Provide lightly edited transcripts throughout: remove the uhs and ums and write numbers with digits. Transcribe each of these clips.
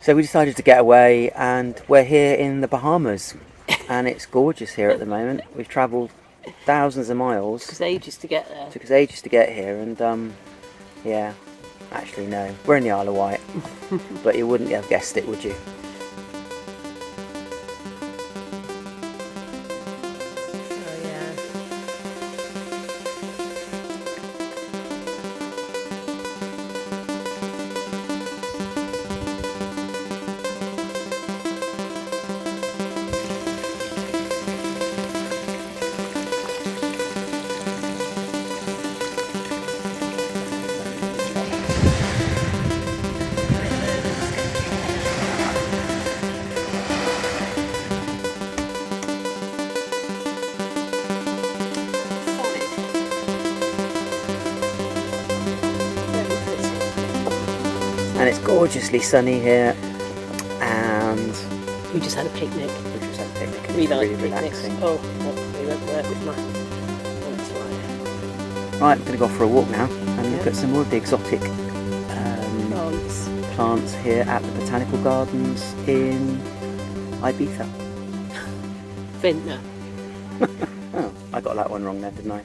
So we decided to get away, and we're here in the Bahamas, and it's gorgeous here at the moment. We've travelled thousands of miles. Took us ages to get there. Took us ages to get here, and yeah, actually no, we're in the Isle of Wight, but you wouldn't have guessed it, would you? And it's gorgeously sunny here, and we just had a picnic. And We it's like really picnics. relaxing. Oh, we went there with my. That's right. Right, I'm going to go for a walk now and look at some more of the exotic plants here at the Botanical Gardens in Ibiza. Vintner. Oh, I got that one wrong there, didn't I?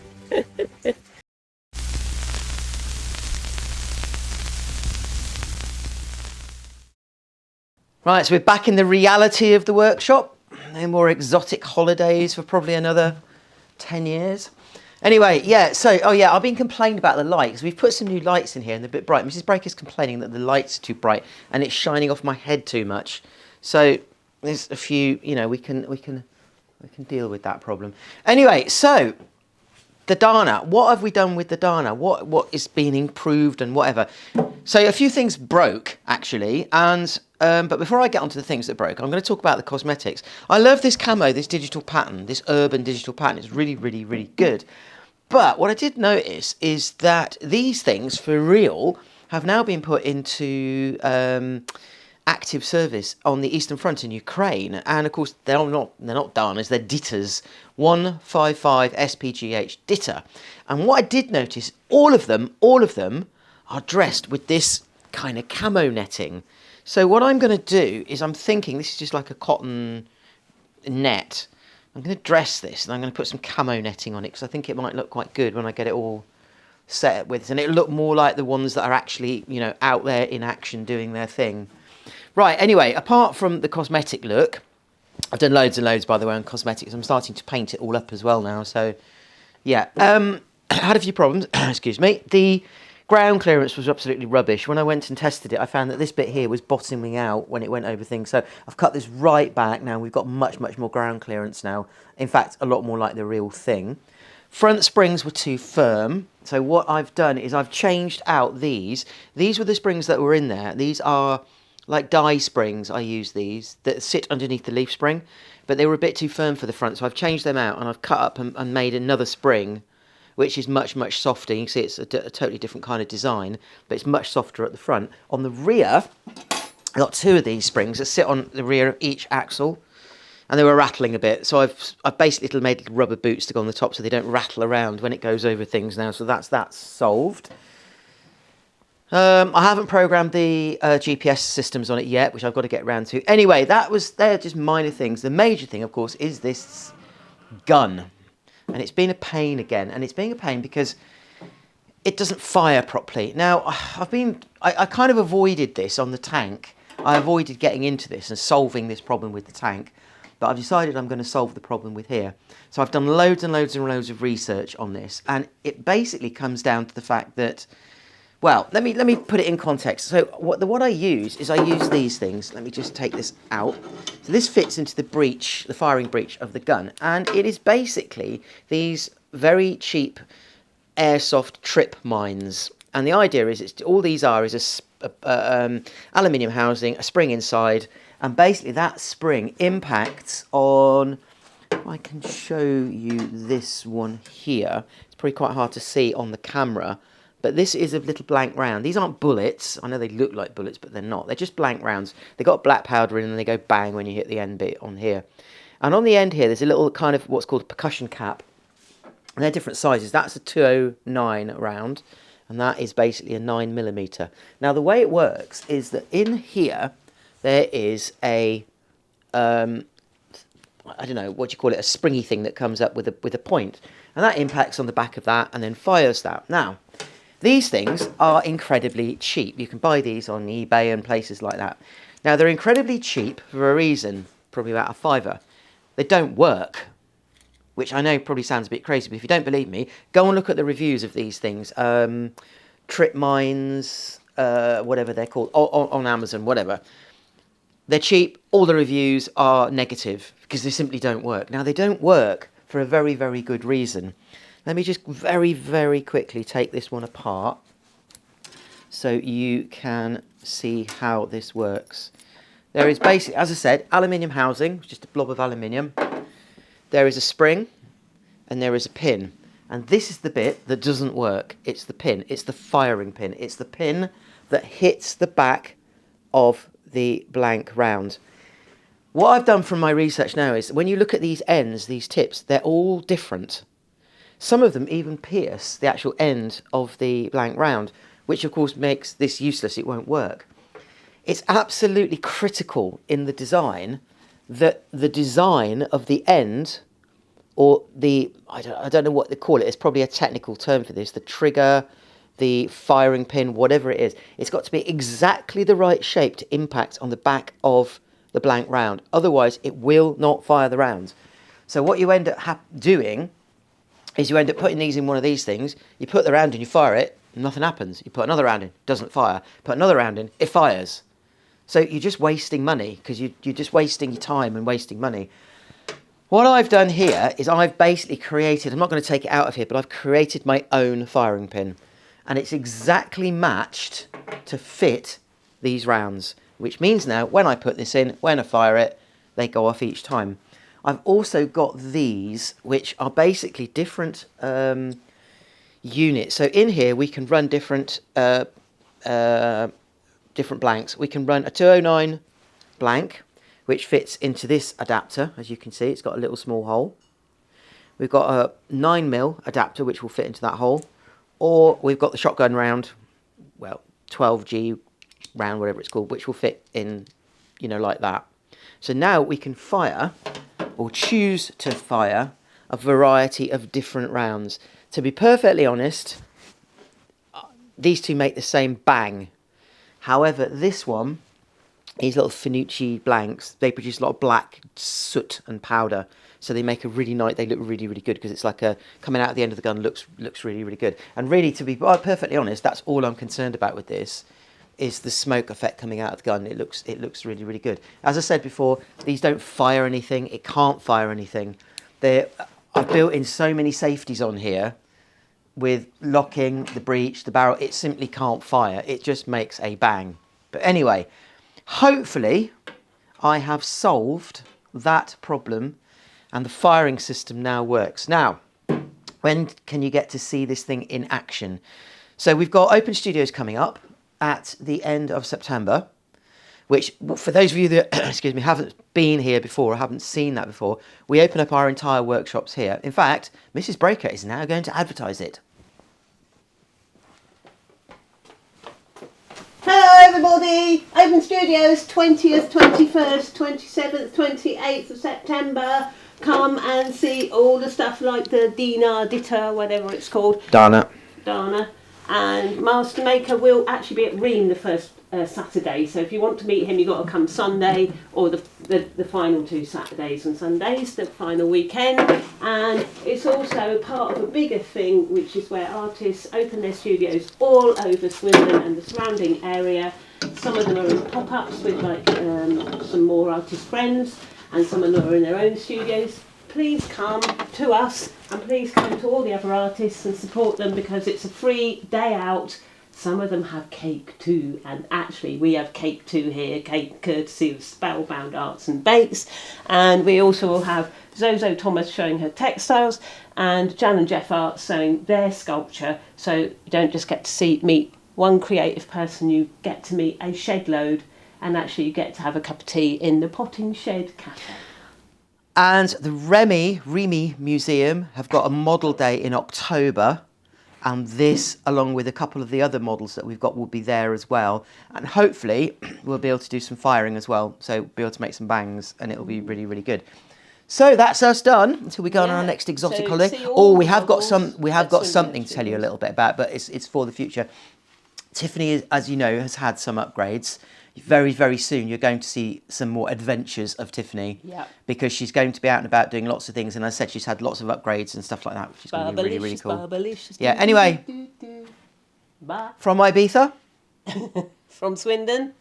Right, so we're back in the reality of the workshop. No more exotic holidays for probably another 10 years. Anyway, yeah, so, I've been complaining about the lights. We've put some new lights in here and they're a bit bright. Mrs. Breaker's complaining that the lights are too bright and it's shining off my head too much. So there's a few, we can deal with that problem. Anyway, so the Danna, what have we done with the Danna? What is being improved and whatever? So a few things broke, actually, and but before I get onto the things that broke, I'm going to talk about the cosmetics. I love this camo, this digital pattern, this urban digital pattern. It's really, really, really good. But what I did notice is that these things, for real, have now been put into active service on the Eastern Front in Ukraine, and of course they're not Dannas, they're Dittas, 155 SPGH Ditta. And what I did notice, all of them are dressed with this kind of camo netting. So what I'm going to do is, I'm thinking this is just like a cotton net. I'm going to dress this and I'm going to put some camo netting on it because I think it might look quite good when I get it all set up with, and it'll look more like the ones that are actually, out there in action doing their thing. Right, anyway, apart from the cosmetic look, I've done loads and loads, by the way, on cosmetics. I'm starting to paint it all up as well now, so yeah. Had a few problems, excuse me. The ground clearance was absolutely rubbish. When I went and tested it, I found that this bit here was bottoming out when it went over things. So I've cut this right back now. We've got much, much more ground clearance now. In fact, a lot more like the real thing. Front springs were too firm. So what I've done is I've changed out these. These were the springs that were in there. These are like die springs. I use these that sit underneath the leaf spring, but they were a bit too firm for the front. So I've changed them out and I've cut up and made another spring, which is much, much softer. You can see it's a totally different kind of design, but it's much softer at the front. On the rear, I've got two of these springs that sit on the rear of each axle, and they were rattling a bit. So I've basically made little rubber boots to go on the top so they don't rattle around when it goes over things now. So that's solved. I haven't programmed the GPS systems on it yet, which I've got to get around to. Anyway, they're just minor things. The major thing, of course, is this gun. And it's been a pain again. And it's being a pain because it doesn't fire properly. Now, I kind of avoided this on the tank. I avoided getting into this and solving this problem with the tank. But I've decided I'm going to solve the problem with here. So I've done loads and loads and loads of research on this. And it basically comes down to the fact that, well, let me put it in context. So what I use is I use these things. Let me just take this out. So this fits into the breech, the firing breech of the gun. And it is basically these very cheap Airsoft trip mines. And the idea is all these are is a aluminium housing, a spring inside. And basically that spring impacts on, if I can show you this one here. It's probably quite hard to see on the camera. But this is a little blank round. These aren't bullets. I know they look like bullets, but they're not. They're just blank rounds. They've got black powder in and they go bang when you hit the end bit on here. And on the end here, there's a little kind of what's called a percussion cap. And they're different sizes. That's a 209 round. And that is basically a 9mm. Now, the way it works is that in here, there is a, I don't know, what do you call it, a springy thing that comes up with a point. And that impacts on the back of that and then fires that. Now, these things are incredibly cheap. You can buy these on eBay and places like that. Now, they're incredibly cheap for a reason, probably about £5. They don't work, which I know probably sounds a bit crazy, but if you don't believe me, go and look at the reviews of these things. Trip mines, whatever they're called, on Amazon, whatever. They're cheap. All the reviews are negative because they simply don't work. Now, they don't work for a very, very good reason. Let me just very, very quickly take this one apart so you can see how this works. There is basically, as I said, aluminium housing, just a blob of aluminium. There is a spring and there is a pin. And this is the bit that doesn't work. It's the pin. It's the firing pin. It's the pin that hits the back of the blank round. What I've done from my research now is when you look at these ends, these tips, they're all different. Some of them even pierce the actual end of the blank round, which of course makes this useless. It won't work. It's absolutely critical in the design that the design of the end, or the, I don't know what they call it, it's probably a technical term for this, the trigger, the firing pin, whatever it is, it's got to be exactly the right shape to impact on the back of the blank round. Otherwise, it will not fire the rounds. So what you end up doing is you end up putting these in one of these things, you put the round in, you fire it, nothing happens. You put another round in, doesn't fire. Put another round in, it fires. So you're just wasting money because you're just wasting your time and wasting money. What I've done here is I've basically created, I'm not going to take it out of here, but I've created my own firing pin. And it's exactly matched to fit these rounds, which means now when I put this in, when I fire it, they go off each time. I've also got these, which are basically different units. So in here we can run different blanks. We can run a 209 blank, which fits into this adapter. As you can see, it's got a little small hole. We've got a 9mm adapter, which will fit into that hole. Or we've got the shotgun round, well, 12G round, whatever it's called, which will fit in, you know, like that. So now we can fire, or choose to fire, a variety of different rounds. To be perfectly honest, these two make the same bang. However, this one, these little Finucci blanks, they produce a lot of black soot and powder. So they make a really nice, they look really, really good because it's like a, coming out at the end of the gun looks really, really good. And really, to be perfectly honest, that's all I'm concerned about with this, is the smoke effect coming out of the gun. It looks really, really good. As I said before, these don't fire anything. It can't fire anything. I've built in so many safeties on here with locking, the breech, the barrel. It simply can't fire. It just makes a bang. But anyway, hopefully I have solved that problem and the firing system now works. Now, when can you get to see this thing in action? So we've got Open Studios coming up at the end of September, which for those of you that excuse me, haven't been here before or haven't seen that before, we open up our entire workshops here. In fact, Mrs. Breaker is now going to advertise it. Hello everybody! Open Studios, 20th, 21st, 27th, 28th of September. Come and see all the stuff like the Danna Dita, whatever it's called. Danna. And Master Maker will actually be at REME the first Saturday. So if you want to meet him, you've got to come Sunday or the final 2 Saturdays and Sundays, the final weekend. And it's also part of a bigger thing, which is where artists open their studios all over Swindon and the surrounding area. Some of them are in pop-ups with like some more artist friends, and some of them are in their own studios. Please come to us and please come to all the other artists and support them, because it's a free day out. Some of them have cake too, and actually we have cake too here, cake courtesy of Spellbound Arts and Bakes. And we also will have Zozo Thomas showing her textiles and Jan and Jeff Art showing their sculpture. So you don't just get to meet one creative person, you get to meet a shed load, and actually you get to have a cup of tea in the Potting Shed Cafe. And the REME Museum have got a model day in October And this, along with a couple of the other models that we've got, will be there as well. And hopefully we'll be able to do some firing as well. So be able to make some bangs, and it'll be really, really good. So that's us done until we go on our next exotic holiday. Oh, we have got something to tell you a little bit about, but it's for the future. Tiffany, as you know, has had some upgrades. Very, very soon you're going to see some more adventures of Tiffany. Yeah. Because she's going to be out and about doing lots of things, and as I said, she's had lots of upgrades and stuff like that, which is going to be really, really cool. Yeah, anyway, Bye. from Ibiza. From Swindon.